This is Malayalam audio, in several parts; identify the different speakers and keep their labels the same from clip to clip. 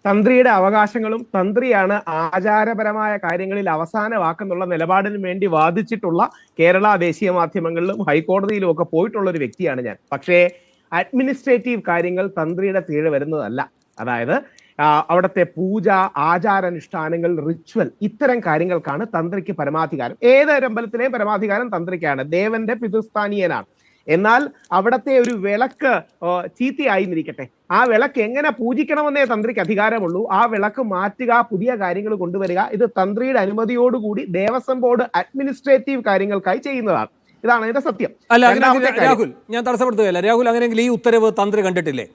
Speaker 1: തന്ത്രിയുടെ അവകാശങ്ങളും തന്ത്രിയാണ് ആചാരപരമായ കാര്യങ്ങളിൽ അവസാന വാക്കെന്നുള്ള നിലപാടിന് വേണ്ടി വാദിച്ചിട്ടുള്ള കേരള ദേശീയ മാധ്യമങ്ങളിലും ഹൈക്കോടതിയിലും ഒക്കെ പോയിട്ടുള്ള ഒരു വ്യക്തിയാണ് ഞാൻ. പക്ഷേ അഡ്മിനിസ്ട്രേറ്റീവ് കാര്യങ്ങൾ തന്ത്രിയുടെ കീഴ് വരുന്നതല്ല. അതായത് അവിടുത്തെ പൂജ, ആചാരാനുഷ്ഠാനങ്ങൾ, റിച്വൽ, ഇത്തരം കാര്യങ്ങൾക്കാണ് തന്ത്രിക്ക് പരമാധികാരം. ഏതൊരു അമ്പലത്തിലെയും പരമാധികാരം തന്ത്രിക്കാണ്. ദേവന്റെ പിതൃസ്ഥാനീയനാണ്. എന്നാൽ അവിടത്തെ ഒരു വിളക്ക് ചീത്തയായിരിക്കട്ടെ, ആ വിളക്ക് എങ്ങനെ പൂജിക്കണമെന്നേ തന്ത്രിക്ക് അധികാരമുള്ളൂ. ആ വിളക്ക് മാറ്റുക, പുതിയ കാര്യങ്ങൾ കൊണ്ടുവരിക, ഇത് തന്ത്രിയുടെ അനുമതിയോടുകൂടി ദേവസ്വം ബോർഡ് അഡ്മിനിസ്ട്രേറ്റീവ് കാര്യങ്ങൾക്കായി ചെയ്യുന്നതാണ്. ഇതാണ് ഇതിന്റെ സത്യം.
Speaker 2: രാഹുൽ, ഞാൻ തടസ്സപ്പെടുത്തുകയല്ല. രാഹുൽ, അങ്ങനെയെങ്കിൽ ഈ ഉത്തരവ് തന്ത്രി കണ്ടിട്ടില്ലേ?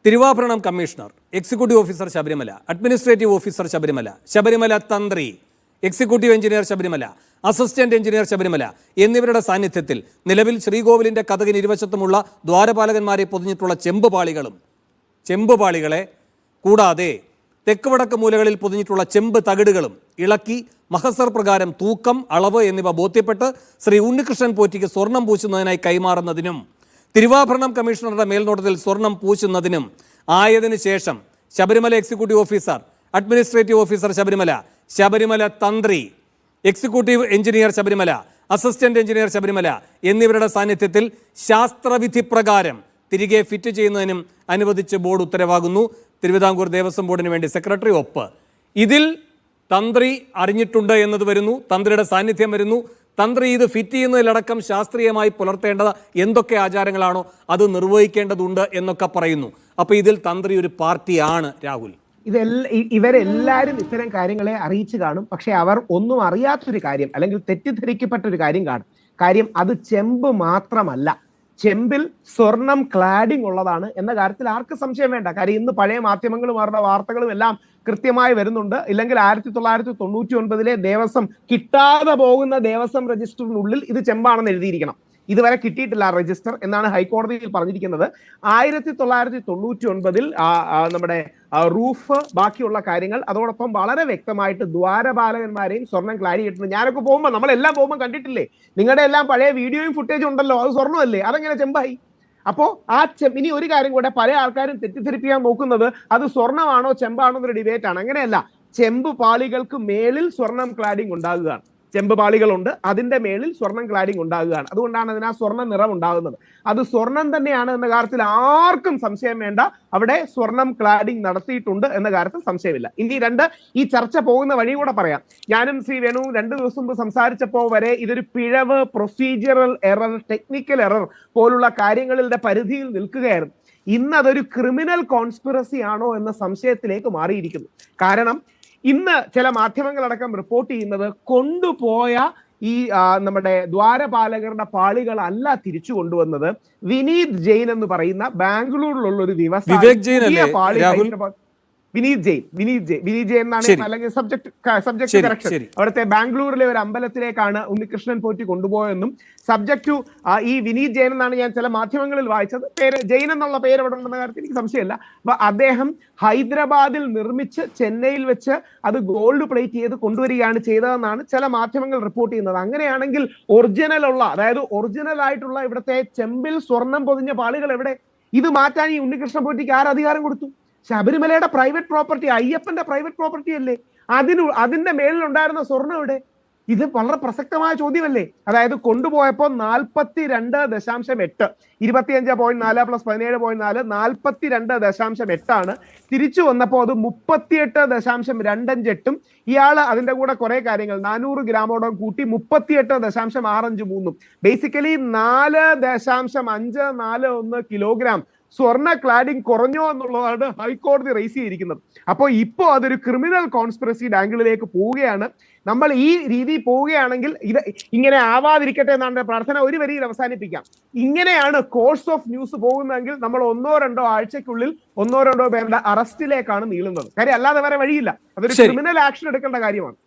Speaker 2: തിരുവാഭരണം commissioner, executive officer Sabarimala, administrative officer Sabarimala, Sabarimala തന്ത്രി, executive engineer Sabarimala, assistant engineer Sabarimala എന്നിവരുടെ സാന്നിധ്യത്തിൽ നിലവിൽ ശ്രീകോവിലിന്റെ കതകിന് ഇരുവശത്തുമുള്ള ദ്വാരപാലകന്മാരെ പൊതിഞ്ഞിട്ടുള്ള ചെമ്പുപാളികളെ കൂടാതെ തെക്ക് വടക്ക് മൂലകളിൽ പൊതിഞ്ഞിട്ടുള്ള ചെമ്പ് തകിടുകളും ഇളക്കി മഹസർ പ്രകാരം തൂക്കം, അളവ് എന്നിവ ബോധ്യപ്പെട്ട് ശ്രീ ഉണ്ണികൃഷ്ണൻ പോറ്റിക്ക് സ്വർണം പൂശുന്നതിനായി കൈമാറുന്നതിനും തിരുവാഭരണം കമ്മീഷണറുടെ മേൽനോട്ടത്തിൽ സ്വർണം പൂശുന്നതിനും ആയതിനു ശേഷം Sabarimala executive officer, administrative officer Sabarimala, Sabarimala തന്ത്രി, executive engineer Sabarimala, assistant engineer Sabarimala എന്നിവരുടെ സാന്നിധ്യത്തിൽ ശാസ്ത്രവിധി പ്രകാരം തിരികെ ഫിറ്റ് ചെയ്യുന്നതിനും അനുവദിച്ച് ബോർഡ് ഉത്തരവാകുന്നു. തിരുവിതാംകൂർ ദേവസ്വം ബോർഡിന് വേണ്ടി സെക്രട്ടറി ഒപ്പ്. ഇതിൽ തന്ത്രി അറിഞ്ഞിട്ടുണ്ട് എന്നത് വരുന്നു, തന്ത്രിയുടെ സാന്നിധ്യം വരുന്നു. തന്ത്രി ഇത് ഫിറ്റ് ചെയ്യുന്നതിലടക്കം ശാസ്ത്രീയമായി പുലർത്തേണ്ടത് എന്തൊക്കെ ആചാരങ്ങളാണോ അത് നിർവഹിക്കേണ്ടതുണ്ട് എന്നൊക്കെ പറയുന്നു. അപ്പൊ ഇതിൽ തന്ത്രി ഒരു പാർട്ടിയാണ്. രാഹുൽ,
Speaker 1: ഇവരെല്ലാരും ഇത്തരം കാര്യങ്ങളെ അറിയിച്ചു കാണും. പക്ഷെ അവർ ഒന്നും അറിയാത്തൊരു കാര്യം, അല്ലെങ്കിൽ തെറ്റിദ്ധരിക്കപ്പെട്ട ഒരു കാര്യം കാണും. കാര്യം അത് ചെമ്പ് മാത്രമല്ല, ചെമ്പിൽ സ്വർണം ക്ലാഡിംഗ് ഉള്ളതാണ് എന്ന കാര്യത്തിൽ ആർക്ക് സംശയം വേണ്ട. കാര്യം ഇന്ന് പഴയ മാധ്യമങ്ങളും അവരുടെ വാർത്തകളും എല്ലാം കൃത്യമായി വരുന്നുണ്ട്. ഇല്ലെങ്കിൽ 1999 ദേവസ്വം കിട്ടാതെ പോകുന്ന ദേവസ്വം രജിസ്റ്ററിനുള്ളിൽ ഇത് ചെമ്പാണെന്ന് എഴുതിയിരിക്കണം. ഇതുവരെ കിട്ടിയിട്ടില്ല ആ രജിസ്റ്റർ എന്നാണ് ഹൈക്കോടതിയിൽ പറഞ്ഞിരിക്കുന്നത്. 1999 നമ്മുടെ റൂഫ്, ബാക്കിയുള്ള കാര്യങ്ങൾ, അതോടൊപ്പം വളരെ വ്യക്തമായിട്ട് ദ്വാരപാലകന്മാരെയും സ്വർണം ക്ലാരി കിട്ടുന്നത്. ഞാനൊക്കെ പോകുമ്പോൾ, നമ്മളെല്ലാം പോകുമ്പോൾ കണ്ടിട്ടില്ലേ, നിങ്ങളുടെ എല്ലാം പഴയ വീഡിയോയും ഫുട്ടേജും ഉണ്ടല്ലോ, അത് സ്വർണ്ണമല്ലേ, അതെങ്ങനെ ചെമ്പായി? അപ്പോ ഇനി ഒരു കാര്യം കൂടെ, പല ആൾക്കാരും തെറ്റിദ്ധരിപ്പിക്കാൻ നോക്കുന്നത് അത് സ്വർണ്ണമാണോ ചെമ്പാണോ എന്നൊരു ഡിബേറ്റ് ആണ്. അങ്ങനെയല്ല. ചെമ്പ് പാളികൾക്ക് മേളിൽ സ്വർണം ക്ലാഡിംഗ് ഉണ്ടാകുകയാണ്. ചെമ്പ് പാളികളുണ്ട്, അതിന്റെ മേളിൽ സ്വർണം ക്ലാഡിംഗ് ഉണ്ടാകുകയാണ്. അതുകൊണ്ടാണ് അതിന് ആ സ്വർണ്ണ നിറം ഉണ്ടാകുന്നത്. അത് സ്വർണം തന്നെയാണ് എന്ന കാര്യത്തിൽ ആർക്കും സംശയം വേണ്ട. അവിടെ സ്വർണം ക്ലാഡിംഗ് നടത്തിയിട്ടുണ്ട് എന്ന കാര്യത്തിൽ സംശയമില്ല. ഇനി ഈ ചർച്ച പോകുന്ന വഴി കൂടെ പറയാം. ഞാനും ശ്രീ വേണുവും 2 ദിവസം മുമ്പ് സംസാരിച്ചപ്പോൾ വരെ ഇതൊരു പിഴവ്, പ്രൊസീജിയറൽ എറർ, ടെക്നിക്കൽ എറർ പോലുള്ള കാര്യങ്ങളുടെ പരിധിയിൽ നിൽക്കുകയായിരുന്നു. ഇന്ന് അതൊരു ക്രിമിനൽ കോൺസ്പിറസി ആണോ എന്ന സംശയത്തിലേക്ക് മാറിയിരിക്കുന്നു. കാരണം ഇന്ന് ചില മാധ്യമങ്ങളടക്കം റിപ്പോർട്ട് ചെയ്യുന്നത് കൊണ്ടുപോയ ഈ നമ്മുടെ ദ്വാരപാലകരുടെ പാളികളല്ല തിരിച്ചു കൊണ്ടുവന്നത്. വിനീത് ജെയിൻ എന്ന് പറയുന്ന ബാംഗ്ലൂരിലുള്ള ഒരു വ്യവസായി, വിനീത് ജെയിൻ എന്നാണ്, അല്ലെങ്കിൽ സബ്ജക്ട് കറക്ഷൻ, അവിടുത്തെ ബാംഗ്ലൂരിലെ ഒരു അമ്പലത്തിലേക്കാണ് ഉണ്ണികൃഷ്ണൻ പോറ്റി കൊണ്ടുപോയെന്നും സബ്ജക്ട് ഈ വിനീത് ജെയിൻ എന്നാണ് ഞാൻ ചില മാധ്യമങ്ങളിൽ വായിച്ചത്. ജെയിൻ എന്നുള്ള പേര് അവിടെ ഉണ്ടെന്ന കാര്യത്തിൽ എനിക്ക് സംശയമില്ല. അപ്പൊ അദ്ദേഹം ഹൈദരാബാദിൽ നിർമ്മിച്ച് ചെന്നൈയിൽ വെച്ച് അത് ഗോൾഡ് പ്ലേറ്റ് ചെയ്ത് കൊണ്ടുവരികയാണ് ചെയ്തതെന്നാണ് ചില മാധ്യമങ്ങൾ റിപ്പോർട്ട് ചെയ്യുന്നത്. അങ്ങനെയാണെങ്കിൽ അതായത് ഒറിജിനൽ ആയിട്ടുള്ള ഇവിടുത്തെ ചെമ്പിൽ സ്വർണം പൊതിഞ്ഞ പാളികൾ എവിടെ? ഇത് മാറ്റാൻ ഈ ഉണ്ണികൃഷ്ണൻ പോറ്റിക്ക് ആര് അധികാരം കൊടുത്തു? ശബരിമലയുടെ പ്രൈവറ്റ് പ്രോപ്പർട്ടി, അയ്യപ്പന്റെ പ്രൈവറ്റ് പ്രോപ്പർട്ടി അല്ലേ? അതിന്റെ മേളിലുണ്ടായിരുന്ന സ്വർണ്ണം എവിടെ? ഇത് വളരെ പ്രസക്തമായ ചോദ്യമല്ലേ? അതായത് കൊണ്ടുപോയപ്പോൾ 42.8, 25.4 + 17.4, 42.8 തിരിച്ചു വന്നപ്പോൾ അത് 38.25 ഇയാള് അതിന്റെ കൂടെ കുറെ കാര്യങ്ങൾ 400 ഗ്രാമോളം കൂട്ടി 38.65 ബേസിക്കലി 4.541 കിലോഗ്രാം സ്വർണ്ണ ക്ലാഡിംഗ് കുറഞ്ഞോ എന്നുള്ളതാണ് ഹൈക്കോടതി റേസ് ചെയ്തിരിക്കുന്നത്. അപ്പോൾ ഇപ്പോൾ അതൊരു ക്രിമിനൽ കോൺസ്പിറസി ആംഗിളിലേക്ക് പോവുകയാണ്. നമ്മൾ ഈ രീതിയിൽ പോവുകയാണെങ്കിൽ ഇത് ഇങ്ങനെ ആവാതിരിക്കട്ടെ എന്നാണ് പ്രാർത്ഥന. ഒരു വരിയിൽ അവസാനിപ്പിക്കാം. ഇങ്ങനെയാണ് കോഴ്സ് ഓഫ് ന്യൂസ് പോകുന്നതെങ്കിൽ നമ്മൾ 1-2 ആഴ്ചക്കുള്ളിൽ 1-2 പേരുടെ അറസ്റ്റിലേക്കാണ് നീളുന്നത്. കാര്യം അല്ലാതെ വേറെ വഴിയില്ല. അതൊരു ക്രിമിനൽ ആക്ഷൻ എടുക്കേണ്ട കാര്യമാണ്.